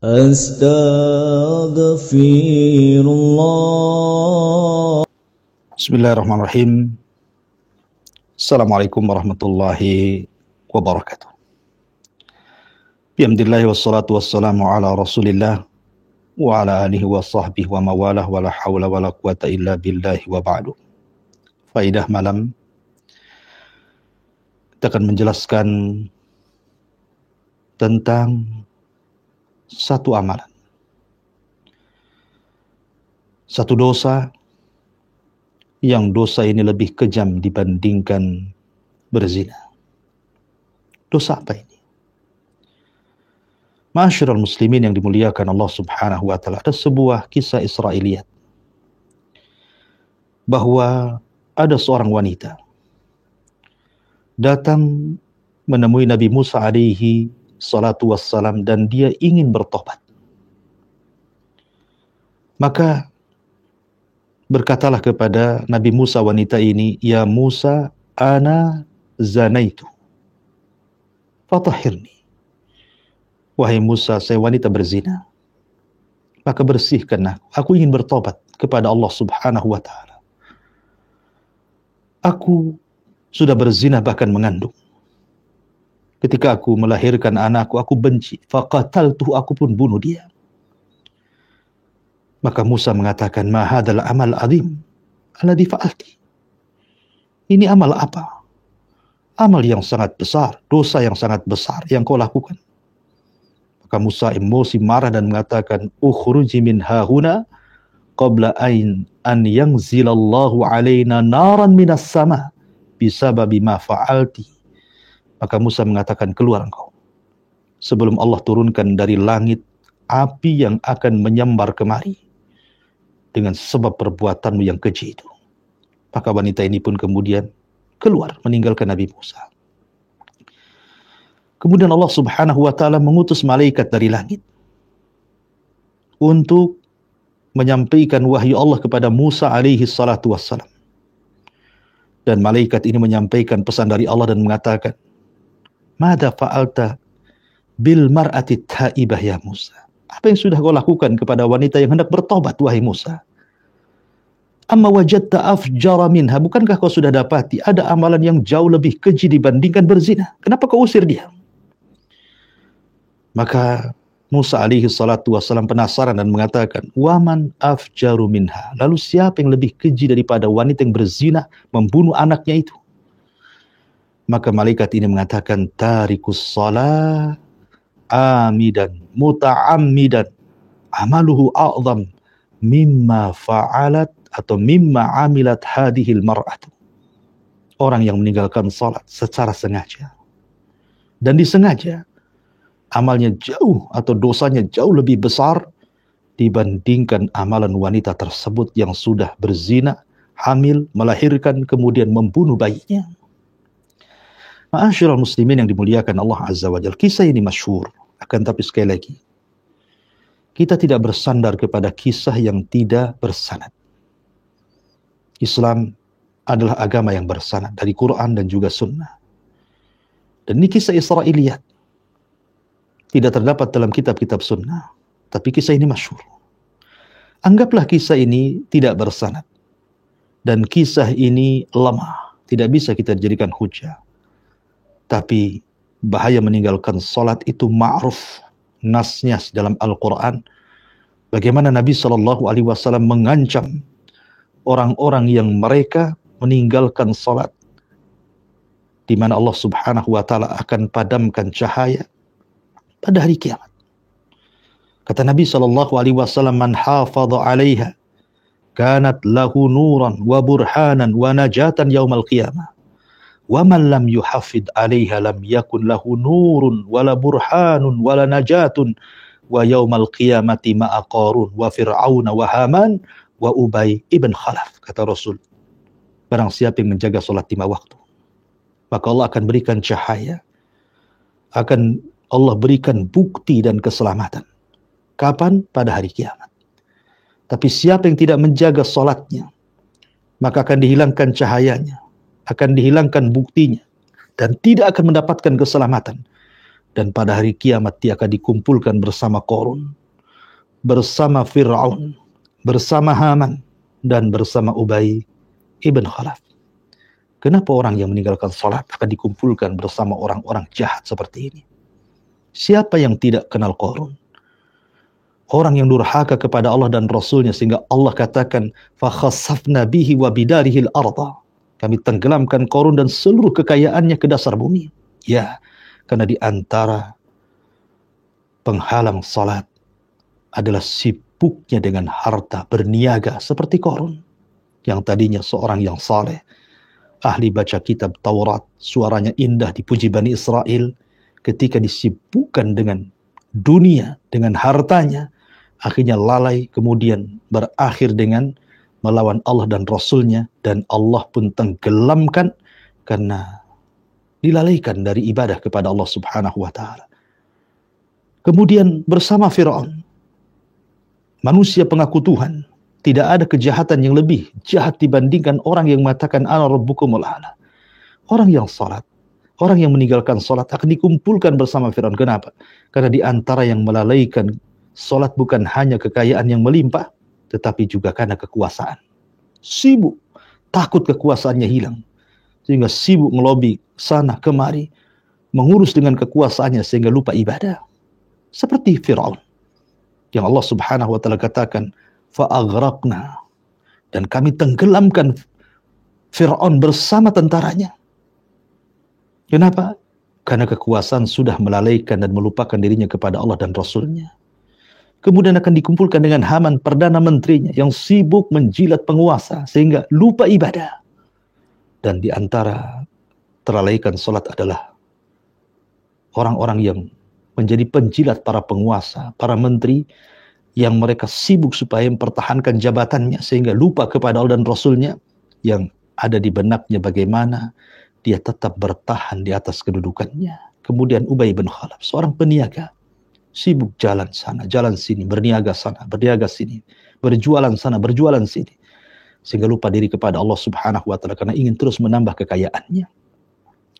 Astaghfirullah. Bismillahirrahmanirrahim. Assalamualaikum warahmatullahi wabarakatuh. Bihamdillahi wassalatu wassalamu ala rasulillah wa ala alihi wa sahbihi wa mawalah wa la hawla wa la quwata illa billahi wa ba'du. Faidah malam, kita akan menjelaskan tentang satu amalan, satu dosa yang dosa ini lebih kejam dibandingkan berzina. Dosa apa ini? Ma'asyiral muslimin yang dimuliakan Allah Subhanahu wa taala, ada sebuah kisah Israiliyat bahwa ada seorang wanita datang menemui Nabi Musa alaihi salatu wassalam dan dia ingin bertobat. Maka berkatalah kepada Nabi Musa wanita ini, "Ya Musa, ana zanaitu fatahhirni." Wahai Musa, saya wanita berzina, maka bersihkanlah. Aku ingin bertobat kepada Allah Subhanahu wa taala. Aku sudah berzina bahkan mengandung. Ketika aku melahirkan anakku, aku benci. Faqataltuhu, aku pun bunuh dia. Maka Musa mengatakan, "Ma hadzal amal azim alladhi fa'alti." Ini amal apa? Amal yang sangat besar, dosa yang sangat besar yang kau lakukan. Maka Musa emosi, marah dan mengatakan, "Ukhruji min hahuna qabla an yanzilallahu alaina naran minas sama bisababi ma fa'alti." Maka Musa mengatakan, "Keluar engkau sebelum Allah turunkan dari langit api yang akan menyambar kemari dengan sebab perbuatanmu yang keji itu." Maka wanita ini pun kemudian keluar meninggalkan Nabi Musa. Kemudian Allah Subhanahu wa taala mengutus malaikat dari langit untuk menyampaikan wahyu Allah kepada Musa alaihi salatu wassalam. Dan malaikat ini menyampaikan pesan dari Allah dan mengatakan, "Mada fa'alta bil mar'ati ta'ibah ya Musa?" Apa yang sudah kau lakukan kepada wanita yang hendak bertobat, wahai Musa? "Amma wajadta afjara minha." Bukankah kau sudah dapati ada amalan yang jauh lebih keji dibandingkan berzina? Kenapa kau usir dia? Maka Musa alaihi salatu wassalam penasaran dan mengatakan, "Waman afjaru minha?" Lalu siapa yang lebih keji daripada wanita yang berzina, membunuh anaknya itu? Maka malaikat ini mengatakan, "Tarikus shalah amidan muta'ammidan amaluhu a'zam mimma fa'alat atau mimma amilat hadhil mar'atu." Orang yang meninggalkan salat secara sengaja dan disengaja, amalnya jauh atau dosanya jauh lebih besar dibandingkan amalan wanita tersebut yang sudah berzina, hamil, melahirkan, kemudian membunuh bayinya. Ma'asyiral muslimin yang dimuliakan Allah Azza wa Jalla, kisah ini masyhur. Akan tapi sekali lagi, kita tidak bersandar kepada kisah yang tidak bersanad. Islam adalah agama yang bersanad dari Quran dan juga sunnah. Dan ini kisah Israiliyat. Tidak terdapat dalam kitab-kitab sunnah. Tapi kisah ini masyhur. Anggaplah kisah ini tidak bersanad. Dan kisah ini lemah. Tidak bisa kita jadikan hujah. Tapi bahaya meninggalkan salat itu ma'ruf. Nasnya dalam Al-Quran. Bagaimana Nabi SAW mengancam orang-orang yang mereka meninggalkan salat. Di mana Allah Subhanahu wa taala akan padamkan cahaya pada hari kiamat. Kata Nabi SAW, "Man hafadha 'alaiha kanat lahu nuran wa burhanan wa najatan yaumal qiyamah. Wa man lam yuhafid 'alaiha lam yakun lahu nurun wala burhanun wala najatun wa yaumal qiyamati ma'a Qarun wa Fir'aun wa Haman wa Ubay ibn Khalaf." Kata Rasul, barang siapa yang menjaga salat 5 waktu, maka Allah akan berikan cahaya, akan Allah berikan bukti dan keselamatan. Kapan? Pada hari kiamat. Tapi siapa yang tidak menjaga salatnya, maka akan dihilangkan cahayanya, akan dihilangkan buktinya, dan tidak akan mendapatkan keselamatan Dan pada hari kiamat dia akan dikumpulkan bersama Qarun, bersama Fir'aun, bersama Haman, dan bersama Ubay ibn Khalaf. Kenapa orang yang meninggalkan salat akan dikumpulkan bersama orang-orang jahat seperti ini? Siapa yang tidak kenal Qarun? Orang yang durhaka kepada Allah dan Rasulnya, sehingga Allah katakan, فَخَسَفْنَا بِهِ وَبِدَارِهِ الْأَرْضَ. Kami tenggelamkan Qarun dan seluruh kekayaannya ke dasar bumi. Ya, karena di antara penghalang salat adalah sibuknya dengan harta, berniaga seperti Qarun, yang tadinya seorang yang saleh, ahli baca kitab Taurat, suaranya indah dipuji Bani Israel, ketika disibukkan dengan dunia, dengan hartanya, akhirnya lalai, kemudian berakhir dengan melawan Allah dan Rasulnya, dan Allah pun tenggelamkan karena dilalaikan dari ibadah kepada Allah Subhanahu wa ta'ala. Kemudian bersama Fir'aun, manusia pengaku Tuhan. Tidak ada kejahatan yang lebih jahat dibandingkan orang yang mengatakan ana rabbukumul a'la. Orang yang salat, orang yang meninggalkan salat akan dikumpulkan bersama Fir'aun. Kenapa? Karena di antara yang melalaikan salat bukan hanya kekayaan yang melimpah, tetapi juga karena kekuasaan. Sibuk, takut kekuasaannya hilang, sehingga sibuk ngelobi sana kemari, mengurus dengan kekuasaannya sehingga lupa ibadah. Seperti Fir'aun, yang Allah Subhanahu wa ta'ala katakan, fa'aghraqna, dan kami tenggelamkan Fir'aun bersama tentaranya. Kenapa? Karena kekuasaan sudah melalaikan dan melupakan dirinya kepada Allah dan Rasulnya. Kemudian akan dikumpulkan dengan Haman, Perdana Menterinya, yang sibuk menjilat penguasa sehingga lupa ibadah. Dan di antara terlalaikan salat adalah orang-orang yang menjadi penjilat para penguasa, para menteri, yang mereka sibuk supaya mempertahankan jabatannya sehingga lupa kepada Allah dan Rasulnya, yang ada di benaknya bagaimana dia tetap bertahan di atas kedudukannya. Kemudian Ubay bin Khalaf, seorang peniaga, sibuk jalan sana, jalan sini, berniaga sana, berniaga sini, berjualan sana, berjualan sini, sehingga lupa diri kepada Allah Subhanahu wa ta'ala karena ingin terus menambah kekayaannya.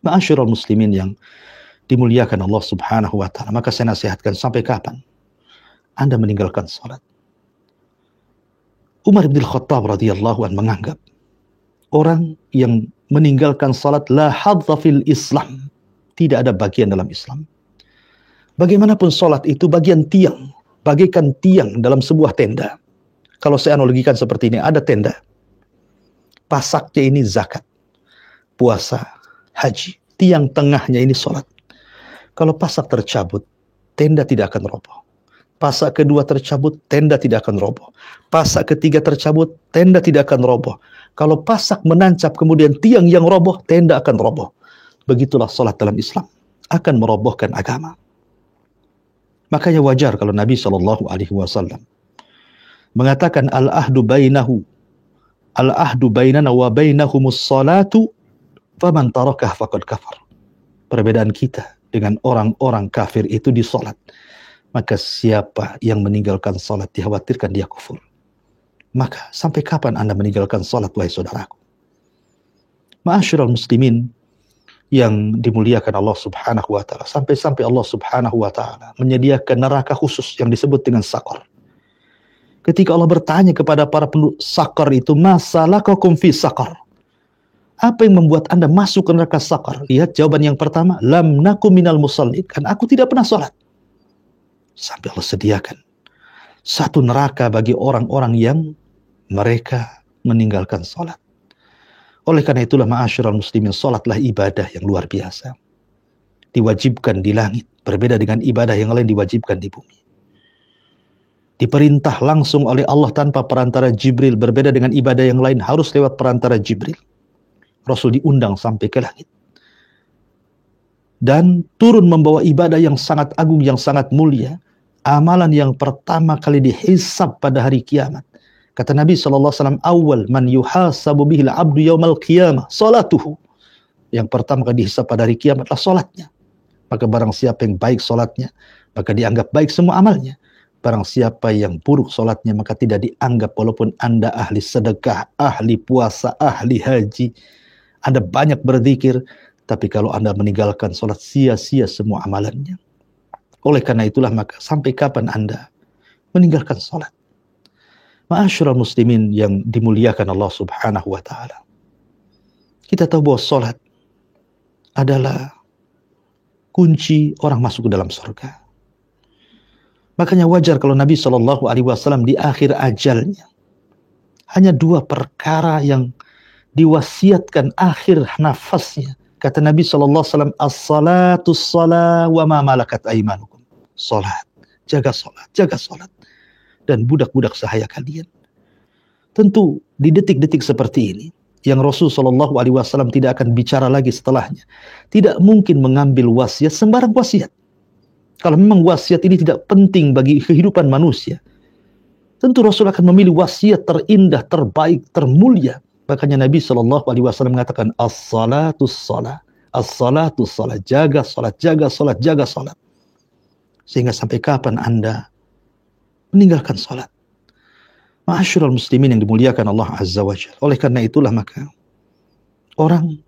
Ma'asyiral muslimin yang dimuliakan Allah Subhanahu wa ta'ala, maka saya nasihatkan, sampai kapan Anda meninggalkan salat? Umar bin Khattab radhiyallahu anhu menganggap orang yang meninggalkan salat la hadza fil Islam, tidak ada bagian dalam Islam. Bagaimanapun salat itu bagian tiang, bagaikan tiang dalam sebuah tenda. Kalau saya analogikan seperti ini, ada tenda, pasaknya ini zakat, puasa, haji, tiang tengahnya ini salat. Kalau pasak tercabut, tenda tidak akan roboh. Pasak kedua tercabut, tenda tidak akan roboh. Pasak ketiga tercabut, tenda tidak akan roboh. Kalau pasak menancap kemudian tiang yang roboh, tenda akan roboh. Begitulah salat dalam Islam, akan merobohkan agama. Makanya wajar kalau Nabi SAW mengatakan al-ahdu bainana wa bainahumus salatu faman tarakah faqad kafar. Perbedaan kita dengan orang-orang kafir itu di salat. Maka siapa yang meninggalkan salat dikhawatirkan dia kufur. Maka sampai kapan Anda meninggalkan salat, wahai saudaraku? Ma'asyiral muslimin yang dimuliakan Allah Subhanahu wa ta'ala, sampai-sampai Allah Subhanahu wa ta'ala menyediakan neraka khusus yang disebut dengan Saqar. Ketika Allah bertanya kepada para penduduk Saqar itu, masalakakum fi Saqar? Apa yang membuat Anda masuk ke neraka Saqar? Lihat jawaban yang pertama, lam nakum minal musallin, kan aku tidak pernah salat. Sampai Allah sediakan satu neraka bagi orang-orang yang mereka meninggalkan salat. Oleh karena itulah ma'asyiral muslimin, salatlah ibadah yang luar biasa. Diwajibkan di langit, berbeda dengan ibadah yang lain diwajibkan di bumi. Diperintah langsung oleh Allah tanpa perantara Jibril, berbeda dengan ibadah yang lain harus lewat perantara Jibril. Rasul diundang sampai ke langit. Dan turun membawa ibadah yang sangat agung, yang sangat mulia. Amalan yang pertama kali dihisab pada hari kiamat. Kata Nabi SAW, awal man yuhasabu bihil abdu yawmal qiyamah salatuhu. Yang pertama kali dihisab pada hari kiamatlah salatnya. Maka barang siapa yang baik salatnya, maka dianggap baik semua amalnya. Barang siapa yang buruk salatnya, maka tidak dianggap, walaupun Anda ahli sedekah, ahli puasa, ahli haji, Anda banyak berzikir, tapi kalau Anda meninggalkan salat, sia-sia semua amalannya. Oleh karena itulah maka sampai kapan Anda meninggalkan salat? Ma'asyiral muslimin yang dimuliakan Allah Subhanahu wa taala. Kita tahu bahwa salat adalah kunci orang masuk ke dalam surga. Makanya wajar kalau Nabi Shallallahu Alaihi Wasallam di akhir ajalnya hanya 2 perkara yang diwasiatkan akhir nafasnya. Kata Nabi Shallallahu Alaihi Wasallam, as-salatu shalah wa ma malakat aimanukum. Salat, jaga salat, dan budak-budak sahaya kalian. Tentu di detik-detik seperti ini, yang Rasul Shallallahu Alaihi Wasallam tidak akan bicara lagi setelahnya. Tidak mungkin mengambil wasiat sembarang wasiat. Kalau memang wasiat ini tidak penting bagi kehidupan manusia, tentu Rasul akan memilih wasiat terindah, terbaik, termulia. Makanya Nabi Shallallahu Alaihi Wasallam mengatakan as-salatu shalah, as-salatu shalah, jaga salat, jaga salat, jaga salat. Sehingga sampai kapan Anda meninggalkan salat? Ma'asyiral muslimin yang dimuliakan Allah Azza wa Jalla. Oleh karena itulah maka orang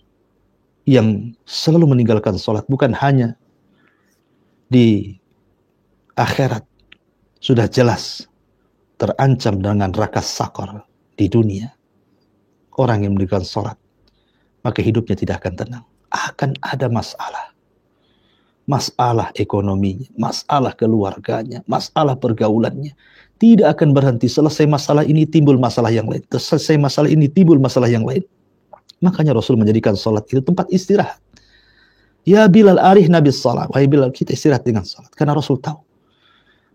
yang selalu meninggalkan salat bukan hanya di akhirat sudah jelas terancam dengan neraka sakor di dunia. Orang yang meninggalkan salat, maka hidupnya tidak akan tenang. Akan ada masalah. Masalah ekonominya, masalah keluarganya, masalah pergaulannya. Tidak akan berhenti. Selesai masalah ini timbul masalah yang lain. Selesai masalah ini timbul masalah yang lain. Makanya Rasul menjadikan salat itu tempat istirahat. Ya Bilal arih Nabi salat. Wahai Bilal, kita istirahat dengan salat. Karena Rasul tahu.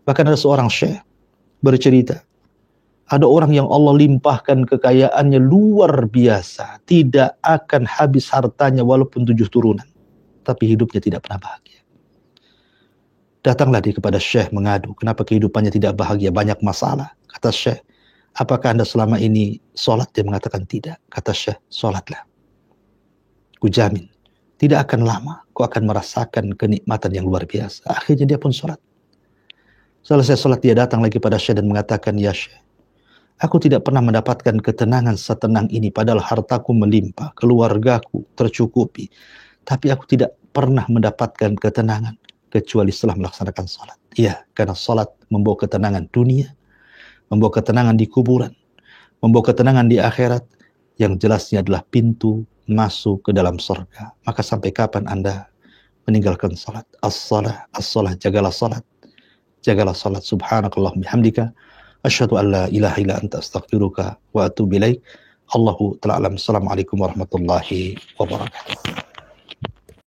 Bahkan ada seorang syekh bercerita. Ada orang yang Allah limpahkan kekayaannya luar biasa. Tidak akan habis hartanya walaupun 7 turunan. Tapi hidupnya tidak pernah bahagia. Datanglah dia kepada syekh mengadu. Kenapa kehidupannya tidak bahagia? Banyak masalah. Kata syekh, apakah Anda selama ini sholat? Dia mengatakan tidak. Kata syekh, sholatlah. Kujamin. Tidak akan lama, kau akan merasakan kenikmatan yang luar biasa. Akhirnya dia pun sholat. Selesai sholat dia datang lagi pada syekh dan mengatakan, ya syekh, aku tidak pernah mendapatkan ketenangan setenang ini. Padahal hartaku melimpah, keluargaku tercukupi. Tapi aku tidak pernah mendapatkan ketenangan kecuali setelah melaksanakan sholat. Iya, karena sholat membawa ketenangan dunia, membawa ketenangan di kuburan, membawa ketenangan di akhirat, yang jelasnya adalah pintu masuk ke dalam surga. Maka sampai kapan Anda meninggalkan salat? As-salah, as-salah, jagalah salat. Jagalah salat. Subhanakallah bihamdika. Asyhadu an la ilaha illa anta astaghfiruka wa atubu ilaik. Allahu ta'ala alam. Assalamualaikum warahmatullahi wabarakatuh.